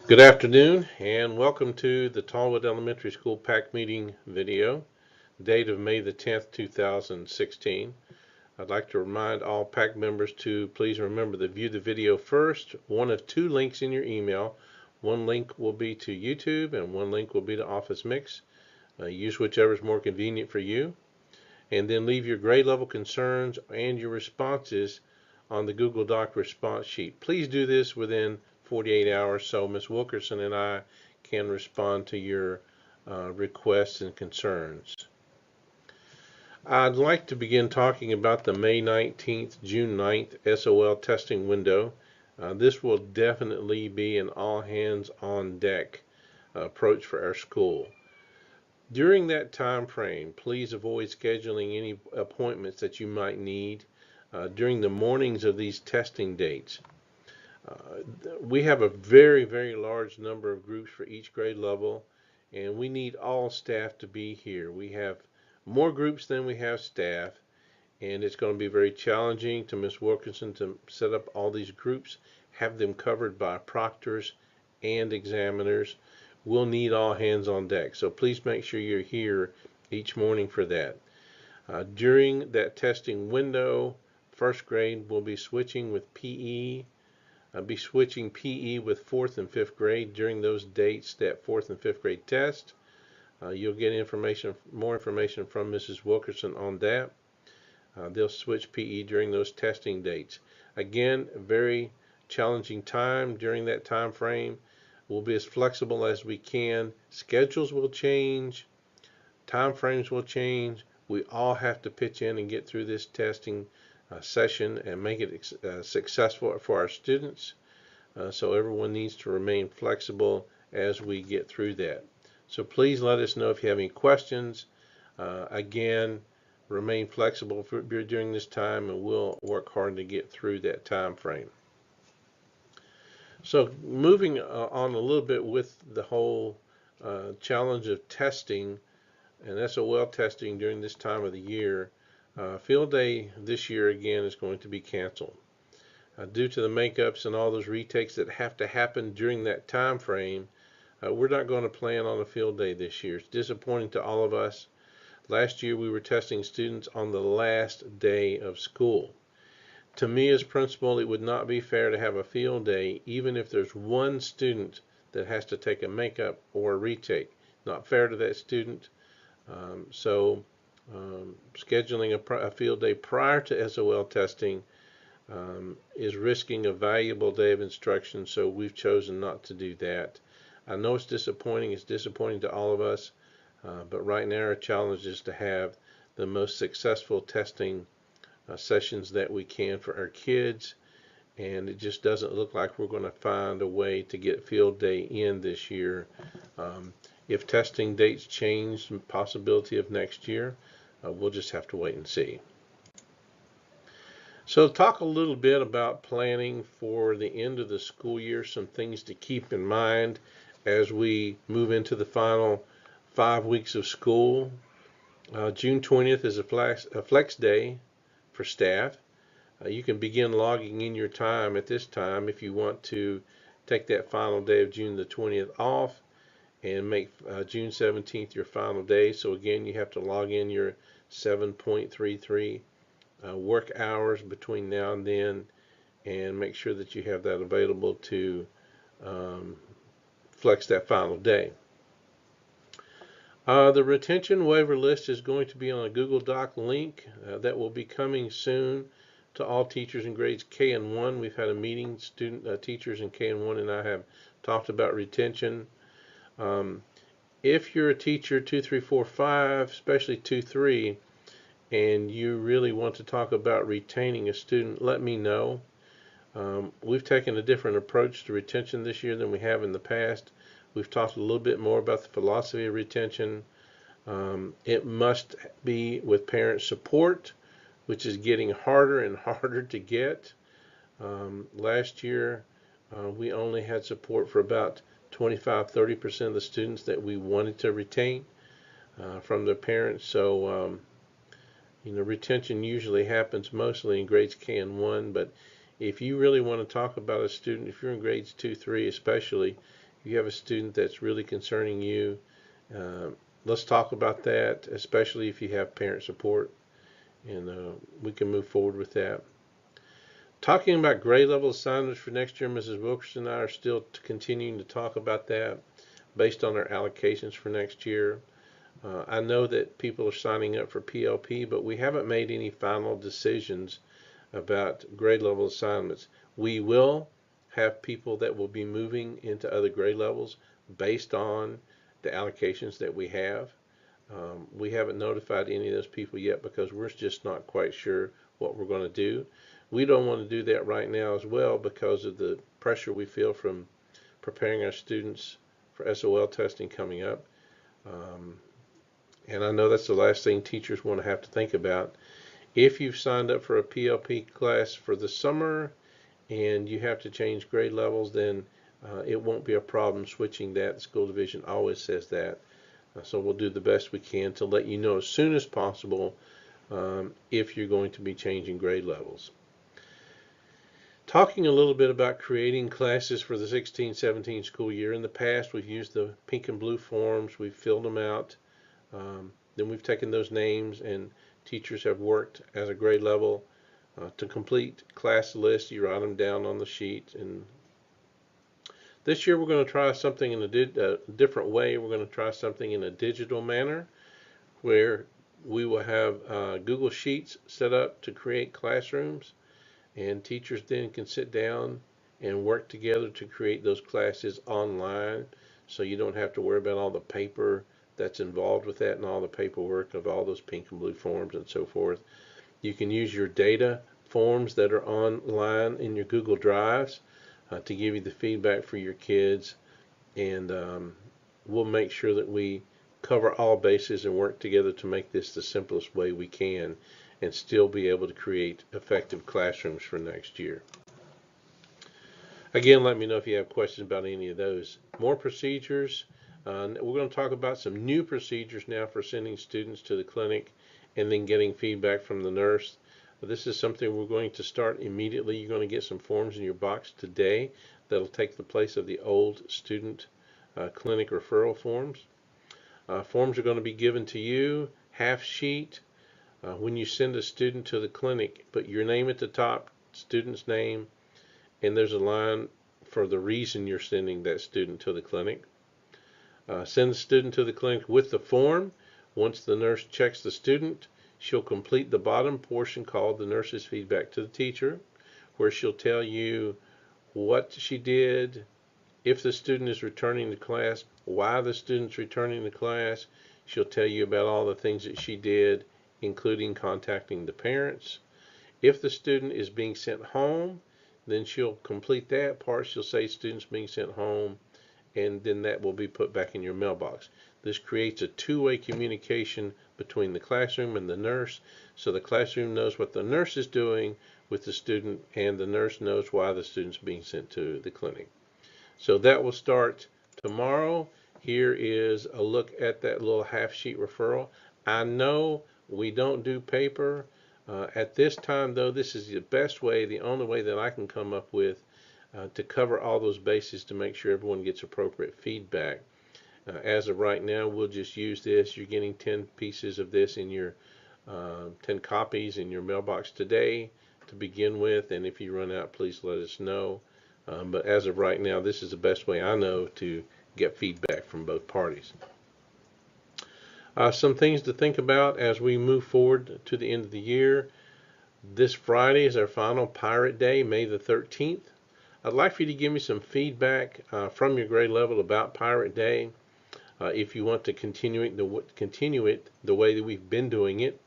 Good afternoon and welcome to the Tallwood Elementary School PAC meeting video, date of May the 10th, 2016. I'd like to remind all PAC members to please remember to view the video first. One of two links in your email. One link will be to YouTube and one link will be to Office Mix. Use whichever is more convenient for you. And then leave your grade level concerns and your responses on the Google Doc response sheet. Please do this within 48 hours so Ms. Wilkerson and I can respond to your requests and concerns. I'd like to begin talking about the May 19th, June 9th SOL testing window. This will definitely be an all hands on deck approach for our school. During that time frame, please avoid scheduling any appointments that you might need during the mornings of these testing dates. We have a very, very large number of groups for each grade level, and we need all staff to be here. We have more groups than we have staff, and it's going to be very challenging to Ms. Wilkinson to set up all these groups, have them covered by proctors and examiners. We'll need all hands on deck, so please make sure you're here each morning for that. During that testing window, first grade will be switching with PE. I'll be switching PE with 4th and 5th grade during those dates, that 4th and 5th grade test. You'll get more information from Mrs. Wilkerson on that. They'll switch PE during those testing dates. Again, a very challenging time during that time frame. We'll be as flexible as we can. Schedules will change. Time frames will change. We all have to pitch in and get through this testing session and make it successful for our students. So everyone needs to remain flexible as we get through that. So please let us know if you have any questions. Again, remain flexible during this time, and we'll work hard to get through that time frame. So moving on a little bit with the whole challenge of testing and SOL testing during this time of the year, field day this year again is going to be canceled. Due to the makeups and all those retakes that have to happen during that time frame, we're not going to plan on a field day this year. It's disappointing to all of us. Last year we were testing students on the last day of school. To me as principal, it would not be fair to have a field day even if there's one student that has to take a makeup or a retake. Not fair to that student. Scheduling a field day prior to SOL testing is risking a valuable day of instruction, so we've chosen not to do that. I know it's disappointing. It's disappointing to all of us, but right now our challenge is to have the most successful testing sessions that we can for our kids, and it just doesn't look like we're going to find a way to get field day in this year. If testing dates change, possibility of next year, we'll just have to wait and see. So talk a little bit about planning for the end of the school year, some things to keep in mind as we move into the final 5 weeks of school. June 20th is a flex day for staff. You can begin logging in your time at this time if you want to take that final day of June the 20th off and make June 17th your final day. So again, you have to log in your 7.33 work hours between now and then and make sure that you have that available to flex that final day. The retention waiver list is going to be on a Google Doc link that will be coming soon to all teachers in grades K and 1. We've had a meeting, teachers in K and 1 and I have talked about retention. If you're a teacher 2, 3, 4, 5, especially 2, 3, and you really want to talk about retaining a student, let me know. We've taken a different approach to retention this year than we have in the past. We've talked a little bit more about the philosophy of retention. It must be with parent support, which is getting harder and harder to get. Last year, we only had support for about 25–30% of the students that we wanted to retain from their parents. So, retention usually happens mostly in grades K and 1, but if you really want to talk about a student, if you're in grades 2, 3 especially, you have a student that's really concerning you, let's talk about that, especially if you have parent support, and we can move forward with that. Talking about grade level assignments for next year, Mrs. Wilkerson and I are still continuing to talk about that based on our allocations for next year. I know that people are signing up for PLP, but we haven't made any final decisions about grade level assignments. We will have people that will be moving into other grade levels based on the allocations that we have. We haven't notified any of those people yet because we're just not quite sure what we're going to do. We don't want to do that right now as well because of the pressure we feel from preparing our students for SOL testing coming up. And I know that's the last thing teachers want to have to think about. If you've signed up for a PLP class for the summer and you have to change grade levels, then it won't be a problem switching that. The school division always says that. So we'll do the best we can to let you know as soon as possible if you're going to be changing grade levels. Talking a little bit about creating classes for the 16-17 school year. In the past, we've used the pink and blue forms. We've filled them out. Then we've taken those names, and teachers have worked as a grade level to complete class lists. You write them down on the sheet. And this year we're going to try something in a different way. We're going to try something in a digital manner where we will have Google Sheets set up to create classrooms, and teachers then can sit down and work together to create those classes online, so you don't have to worry about all the paper that's involved with that and all the paperwork of all those pink and blue forms and so forth. You can use your data forms that are online in your Google Drives to give you the feedback for your kids, and we'll make sure that we cover all bases and work together to make this the simplest way we can and still be able to create effective classrooms for next year. Again, let me know if you have questions about any of those. More procedures. We're going to talk about some new procedures now for sending students to the clinic and then getting feedback from the nurse. This is something we're going to start immediately. You're going to get some forms in your box today that'll take the place of the old student clinic referral forms. Forms are going to be given to you, half sheet. When you send a student to the clinic, put your name at the top, student's name, and there's a line for the reason you're sending that student to the clinic. Send the student to the clinic with the form. Once the nurse checks the student, she'll complete the bottom portion called the nurse's feedback to the teacher, where she'll tell you what she did, if the student is returning to class, why the student's returning to class. She'll tell you about all the things that she did, including contacting the parents. If the student is being sent home, then she'll complete that part. She'll say student's being sent home, and then that will be put back in your mailbox. This creates a two-way communication between the classroom and the nurse, so the classroom knows what the nurse is doing with the student, and the nurse knows why the student's being sent to the clinic. So that will start tomorrow. Here is a look at that little half-sheet referral. I know we don't do paper. At this time, though, this is the best way, the only way that I can come up with to cover all those bases to make sure everyone gets appropriate feedback. As of right now, we'll just use this. You're getting 10 pieces of this in your 10 copies in your mailbox today to begin with, and if you run out, please let us know. But as of right now, this is the best way I know to get feedback from both parties. Some things to think about as we move forward to the end of the year. This Friday is our final Pirate Day, May the 13th. I'd like for you to give me some feedback from your grade level about Pirate Day. If you want to continue it the way that we've been doing it.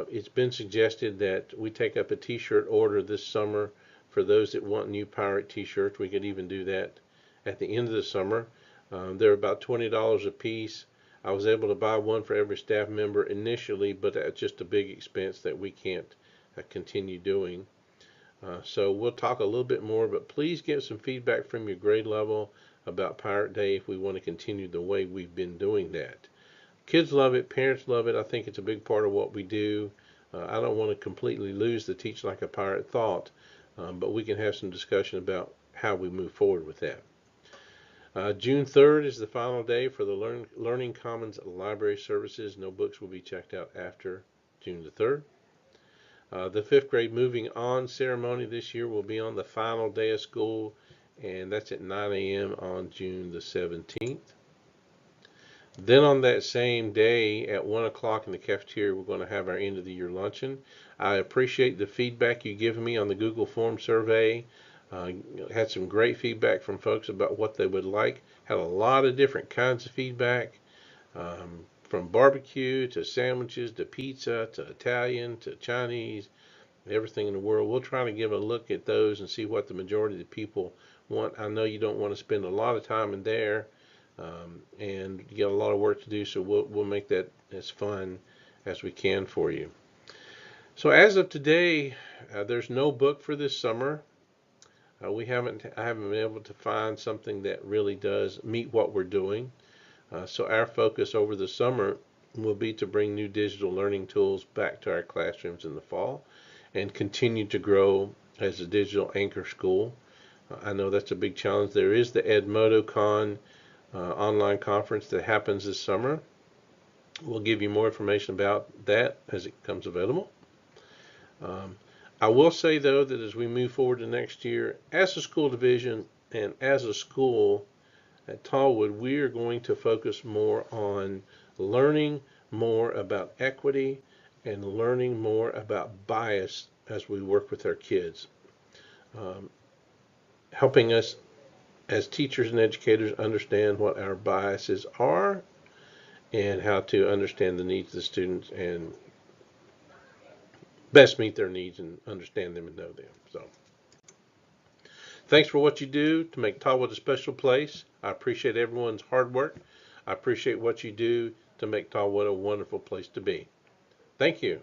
It's been suggested that we take up a t-shirt order this summer for those that want new pirate t-shirts. We could even do that at the end of the summer. They're about $20 a piece. I was able to buy one for every staff member initially, but at just a big expense that we can't continue doing. So we'll talk a little bit more, but please get some feedback from your grade level about Pirate Day if we want to continue the way we've been doing that. Kids love it, parents love it. I think it's a big part of what we do. I don't want to completely lose the Teach Like a Pirate thought, but we can have some discussion about how we move forward with that. June 3rd is the final day for the Learning Commons Library Services. No books will be checked out after June the 3rd. The 5th grade moving on ceremony this year will be on the final day of school, and that's at 9 a.m. on June the 17th. Then on that same day at 1 o'clock in the cafeteria, we're going to have our end of the year luncheon. I appreciate the feedback you give me on the Google Form survey. Had some great feedback from folks about what they would like. Had a lot of different kinds of feedback, from barbecue to sandwiches to pizza to Italian to Chinese, everything in the world. We'll try to give a look at those and see what the majority of the people want. I know you don't want to spend a lot of time in there, and you got a lot of work to do, so we'll make that as fun as we can for you. So as of today, there's no book for this summer. I haven't been able to find something that really does meet what we're doing. So our focus over the summer will be to bring new digital learning tools back to our classrooms in the fall and continue to grow as a digital anchor school. I know that's a big challenge. There is the EdModoCon online conference that happens this summer. We'll give you more information about that as it becomes available. I will say, though, that as we move forward to next year, as a school division and as a school at Tallwood, we are going to focus more on learning more about equity and learning more about bias as we work with our kids, helping us as teachers and educators understand what our biases are and how to understand the needs of the students and best meet their needs and understand them and know them. So, thanks for what you do to make Tallwood a special place. I appreciate everyone's hard work. I appreciate what you do to make Tallwood a wonderful place to be. Thank you.